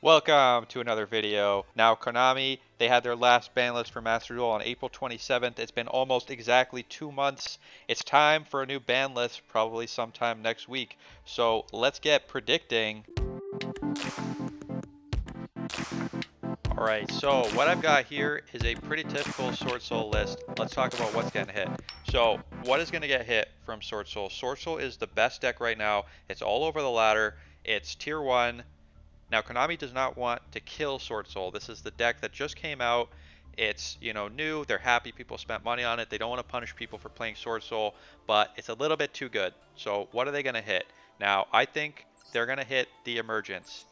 Welcome to another video. Now Konami, they had their last ban list for Master Duel on April 27th. It's been almost exactly 2 months. It's time for a new ban list, probably sometime next week. So let's get predicting. Alright, so what I've got here is a pretty typical Swordsoul list. Let's talk about what's getting hit. So what is going to get hit from Swordsoul? Swordsoul is the best deck right now. It's all over the ladder. It's tier 1. Now, Konami does not want to kill Swordsoul. This is the deck that just came out. It's, new. They're happy people spent money on it. They don't want to punish people for playing Swordsoul, but it's a little bit too good. So what are they going to hit? Now, I think they're going to hit the Emergence.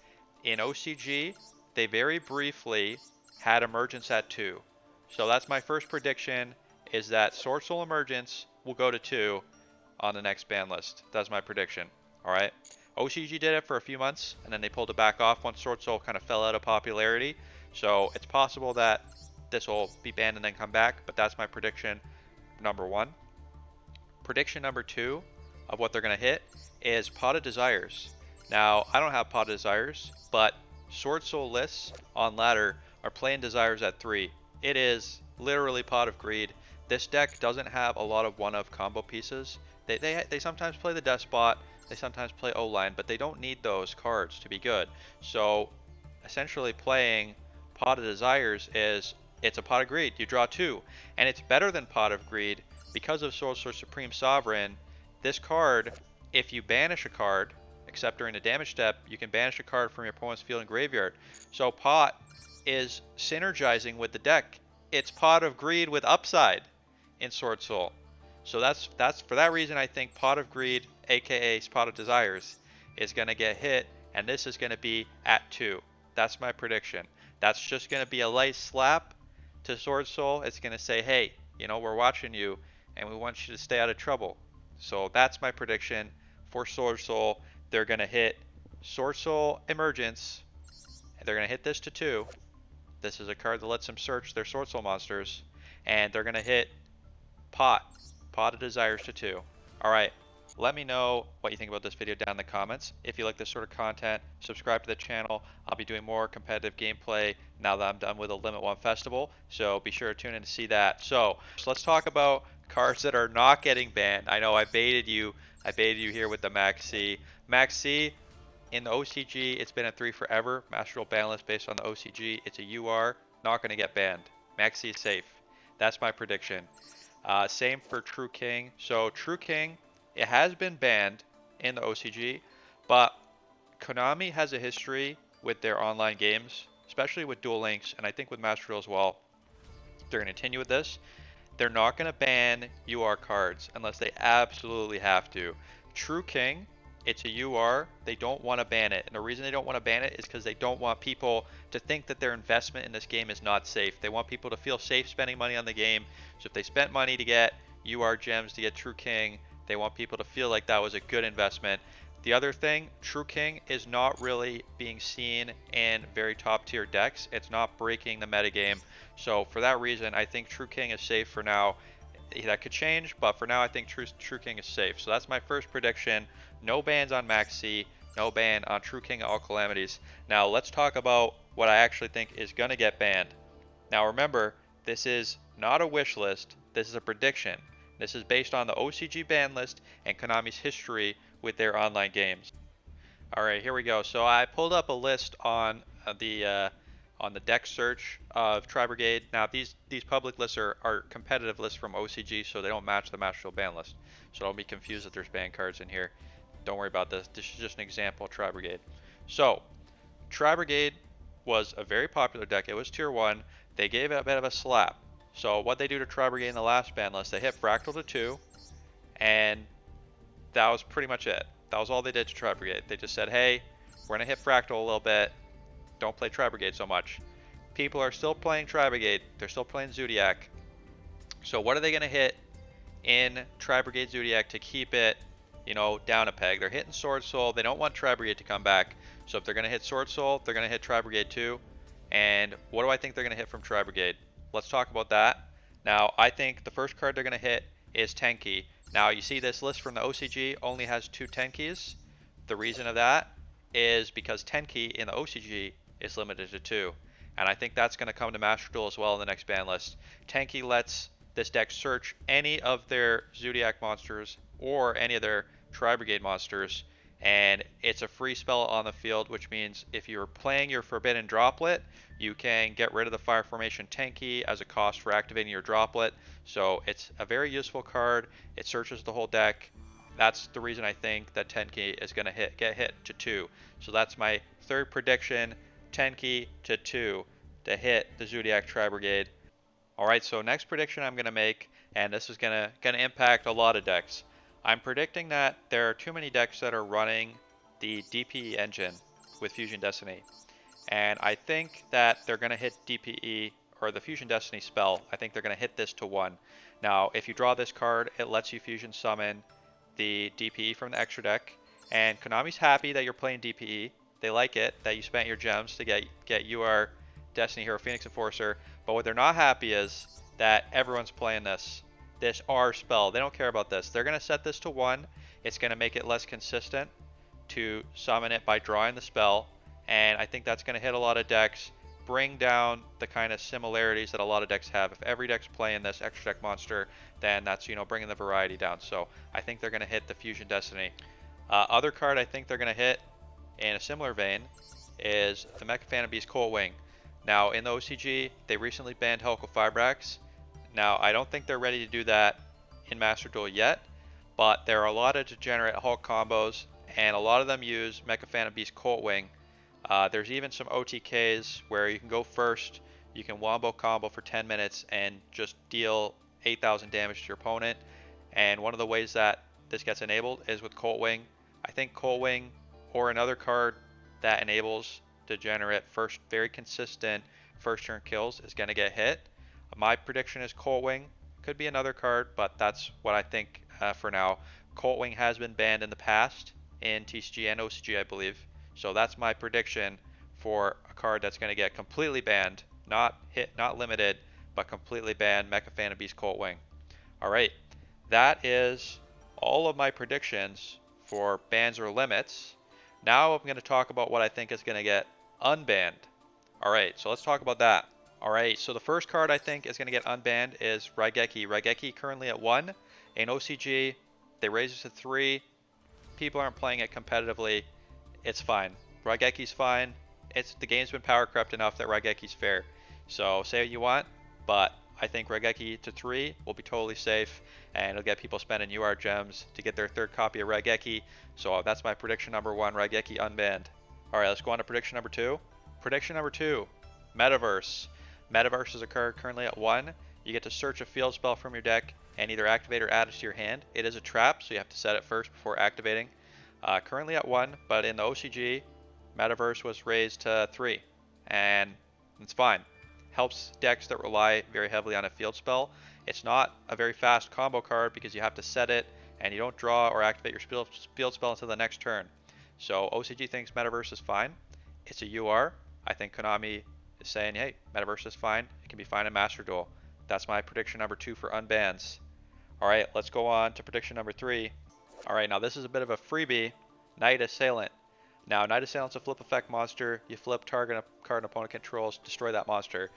In OCG, they very briefly had Emergence at 2. So that's my first prediction, is that Swordsoul Emergence will go to 2 on the next ban list. That's my prediction. All right. OCG did it for a few months, and then they pulled it back off once Swordsoul kind of fell out of popularity. So it's possible that this will be banned and then come back, but that's my prediction number 1. Prediction number 2 of what they're going to hit is Pot of Desires. Now, I don't have Pot of Desires, but Swordsoul lists on ladder are playing Desires at 3. It is literally Pot of Greed. This deck doesn't have a lot of one-of combo pieces. They sometimes play the Despot. They sometimes play O-line, but they don't need those cards to be good. So essentially playing Pot of Desires it's a Pot of Greed. You draw 2, and it's better than Pot of Greed because of Swordsoul Supreme Sovereign. This card, if you banish a card, except during the damage step, you can banish a card from your opponent's field and graveyard. So Pot is synergizing with the deck. It's Pot of Greed with upside in Swordsoul. So that's for that reason I think Pot of Greed, aka Pot of Desires, is going to get hit, and this is going to be at 2. That's my prediction. That's just going to be a light slap to Swordsoul. It's going to say, hey, we're watching you, and we want you to stay out of trouble. So that's my prediction for Swordsoul. They're going to hit Swordsoul Emergence, and they're going to hit this to 2. This is a card that lets them search their Swordsoul monsters, and they're going to hit Pot of Desires to 2. Alright, let me know what you think about this video down in the comments. If you like this sort of content, subscribe to the channel. I'll be doing more competitive gameplay now that I'm done with the Limit 1 Festival, so be sure to tune in to see that. So let's talk about cards that are not getting banned. I know I baited you here with the Maxx C. Maxx C, in the OCG, it's been at 3 forever. Master Duel ban list based on the OCG. It's a UR, not going to get banned. Maxx C is safe. That's my prediction. Same for True King. So True King, it has been banned in the OCG, but Konami has a history with their online games, especially with Duel Links, and I think with Master Duel as well. They're going to continue with this. They're not going to ban UR cards unless they absolutely have to. True King, it's a UR. They don't want to ban it. And the reason they don't want to ban it is because they don't want people to think that their investment in this game is not safe. They want people to feel safe spending money on the game. So if they spent money to get UR gems, to get True King, they want people to feel like that was a good investment. The other thing, True King is not really being seen in very top tier decks. It's not breaking the metagame. So for that reason, I think True King is safe for now. That could change, but for now I think True King is safe. So that's my first prediction. No bans on Maxx C, no ban on True King All Calamities. Now let's talk about what I actually think is going to get banned. Now remember, this is not a wish list, this is a prediction. This is based on the OCG ban list and Konami's history with their online games. Alright, here we go. So I pulled up a list on the deck search of TriBrigade. Now these public lists are competitive lists from OCG, so they don't match the Master Duel ban list. So don't be confused that there's banned cards in here. Don't worry about this. This is just an example of TriBrigade. So TriBrigade was a very popular deck. It was tier 1. They gave it a bit of a slap. So what they do to TriBrigade in the last ban list, they hit Fractal to 2, and that was pretty much it. That was all they did to TriBrigade. They just said, hey, we're going to hit Fractal a little bit. Don't play TriBrigade so much. People are still playing TriBrigade. They're still playing Zoodiac. So what are they going to hit in TriBrigade Zoodiac to keep it, down a peg? They're hitting Swordsoul. They don't want TriBrigade to come back. So if they're going to hit Swordsoul, they're going to hit TriBrigade too. And what do I think they're going to hit from TriBrigade? Let's talk about that. Now, I think the first card they're going to hit is Tenki. Now, you see this list from the OCG only has 2 Tenkis. The reason of that is because Tenki in the OCG is limited to 2. And I think that's going to come to Master Duel as well in the next ban list. Tenki lets this deck search any of their Zoodiac monsters or any of their TriBrigade monsters, and it's a free spell on the field, which means if you're playing your Forbidden Droplet, you can get rid of the Fire Formation Tenki as a cost for activating your Droplet. So it's a very useful card. It searches the whole deck. That's the reason I think that Tenki is going to get hit to 2. So that's my third prediction, Tenki to 2 to hit the Zoodiac TriBrigade. Alright, so next prediction I'm going to make, and this is going to impact a lot of decks. I'm predicting that there are too many decks that are running the DPE engine with Fusion Destiny. And I think that they're going to hit DPE, or the Fusion Destiny spell. I think they're going to hit this to 1. Now, if you draw this card, it lets you Fusion Summon the DPE from the extra deck. And Konami's happy that you're playing DPE. They like it, that you spent your gems to get UR Destiny Hero Phoenix Enforcer. But what they're not happy is that everyone's playing this R spell. They don't care about this. They're going to set this to 1. It's going to make it less consistent to summon it by drawing the spell. And I think that's going to hit a lot of decks, bring down the kind of similarities that a lot of decks have. If every deck's playing this extra deck monster, then that's, bringing the variety down. So I think they're going to hit the Fusion Destiny. Other card I think they're going to hit in a similar vein is the Mecha Phantom Beast Colt Wing. Now in the OCG, they recently banned Helco Fibrax. Now I don't think they're ready to do that in Master Duel yet, but there are a lot of degenerate Hulk combos, and a lot of them use Mecha Phantom Beast Colt Wing. There's even some OTKs where you can go first, you can wombo combo for 10 minutes and just deal 8,000 damage to your opponent. And one of the ways that this gets enabled is with Colt Wing. I think Colt Wing or another card that enables degenerate very consistent first turn kills is going to get hit. My prediction is Colt Wing. Could be another card, but that's what I think for now. Colt Wing has been banned in the past in TCG and OCG, I believe. So that's my prediction for a card that's going to get completely banned, not limited, but completely banned, Mecha Phantom Beast Colt Wing. Alright, that is all of my predictions for bans or limits. Now I'm going to talk about what I think is going to get unbanned. Alright, so let's talk about that. Alright, so the first card I think is going to get unbanned is Raigeki. Raigeki currently at 1. In OCG, they raised it to 3. People aren't playing it competitively. It's fine. Raigeki's fine. The game's been power crept enough that Raigeki's fair. So say what you want, but I think Raigeki to 3 will be totally safe, and it'll get people spending UR gems to get their third copy of Raigeki. So that's my prediction number 1, Raigeki unbanned. Alright, let's go on to prediction number 2. Prediction number 2, Metaverse. Metaverse is a card currently at 1. You get to search a field spell from your deck and either activate or add it to your hand. It is a trap, so you have to set it first before activating. Currently at 1, but in the OCG, Metaverse was raised to 3, and it's fine. Helps decks that rely very heavily on a field spell. It's not a very fast combo card because you have to set it, and you don't draw or activate your field spell until the next turn. So OCG thinks Metaverse is fine. It's a UR. I think Konami is saying, hey, Metaverse is fine. It can be fine in Master Duel. That's my prediction number 2 for unbans. Alright, let's go on to prediction number 3. Alright, now this is a bit of a freebie. Night Assailant. Now, Night Assailant's a flip effect monster. You flip target a card an opponent controls, destroy that monster.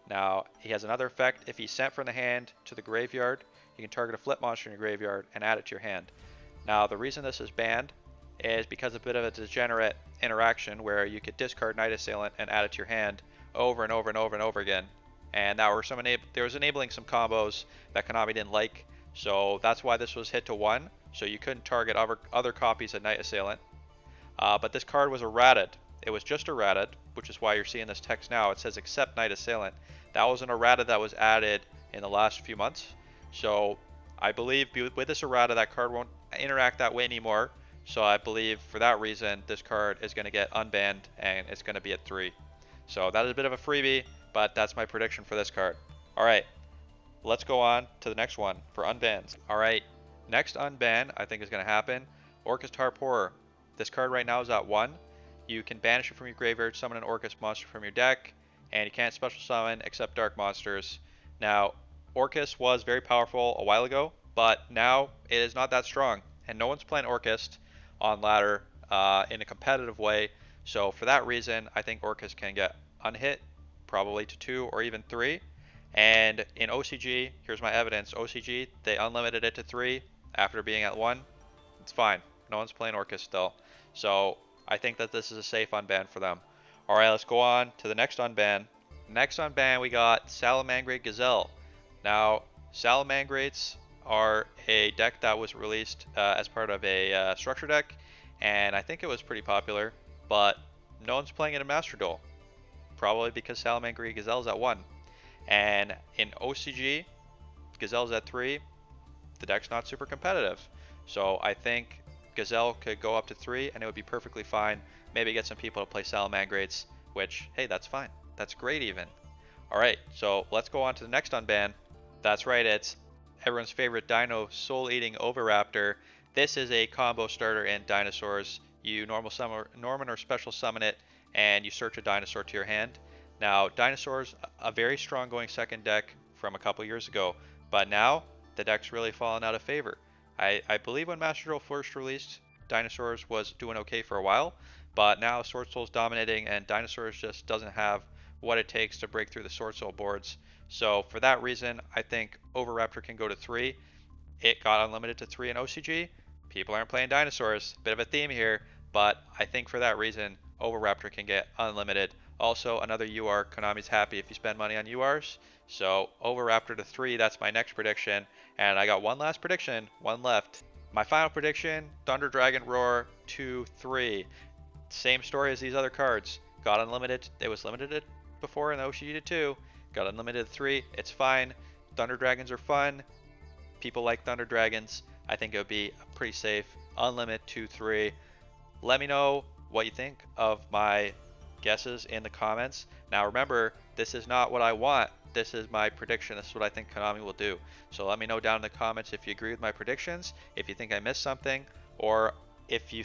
Now, he has another effect. If he's sent from the hand to the graveyard, you can target a flip monster in your graveyard and add it to your hand. Now, the reason this is banned is because of a bit of a degenerate interaction where you could discard Night Assailant and add it to your hand over and over and over and over again. And there was enabling some combos that Konami didn't like. So that's why this was hit to 1. So you couldn't target other copies of Night Assailant. But this card was errated. It was just errated, which is why you're seeing this text now. It says except Night Assailant. That was an errata that was added in the last few months. So I believe with this errata, that card won't interact that way anymore. So I believe for that reason, this card is going to get unbanned and it's going to be at 3. So that is a bit of a freebie, but that's my prediction for this card. Alright, let's go on to the next one for unbans. Alright, next unban I think is going to happen, Orcus Tarporer. This card right now is at 1. You can banish it from your graveyard, summon an Orcus monster from your deck, and you can't special summon except dark monsters. Now, Orcus was very powerful a while ago, but now it is not that strong, and no one's playing Orcus on ladder in a competitive way, So for that reason, I think Orcus can get unhit, probably to 2 or even 3. And in OCG, here's my evidence. OCG, they unlimited it to 3 after being at 1. It's fine. No one's playing Orcus still. So I think that this is a safe unban for them. Alright, let's go on to the next unban. Next unban, we got Salamangreat Gazelle. Now, Salamangrates are a deck that was released as part of a structure deck, and I think it was pretty popular, but no one's playing it in Master Duel. Probably because Salamangreat Gazelle's at 1. And in OCG, Gazelle's at 3. The deck's not super competitive. So I think Gazelle could go up to 3 and it would be perfectly fine. Maybe get some people to play Salamangrates, which, hey, that's fine. That's great even. Alright, so let's go on to the next unban. That's right, it's everyone's favorite Dino Soul-Eating Oviraptor. This is a combo starter in Dinosaurs. You Norman or special summon it, and you search a dinosaur to your hand. Now, Dinosaurs, a very strong going second deck from a couple years ago, but now the deck's really fallen out of favor. I believe when Master Duel first released, Dinosaurs was doing okay for a while, but now Swordsoul's dominating, and Dinosaurs just doesn't have what it takes to break through the Swordsoul boards. So for that reason, I think Oviraptor can go to 3. It got unlimited to 3 in OCG. People aren't playing Dinosaurs. Bit of a theme here, but I think for that reason, Oviraptor can get unlimited. Also, another UR. Konami's happy if you spend money on URs. So Oviraptor to 3, that's my next prediction. And I got one last prediction, one left. My final prediction, Thunder Dragon Roar to 3. Same story as these other cards. Got unlimited. It was limited before in the OCG to 2. Got unlimited to 3. It's fine. Thunder Dragons are fun. People like Thunder Dragons. I think it would be pretty safe. Unlimited to 3. Let me know what you think of my guesses in the comments. Now remember, this is not what I want. This is my prediction. This is what I think Konami will do. So let me know down in the comments if you agree with my predictions, if you think I missed something, or if you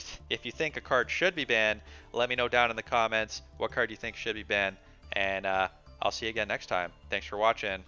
think a card should be banned. Let me know down in the comments what card you think should be banned, and I'll see you again next time. Thanks for watching.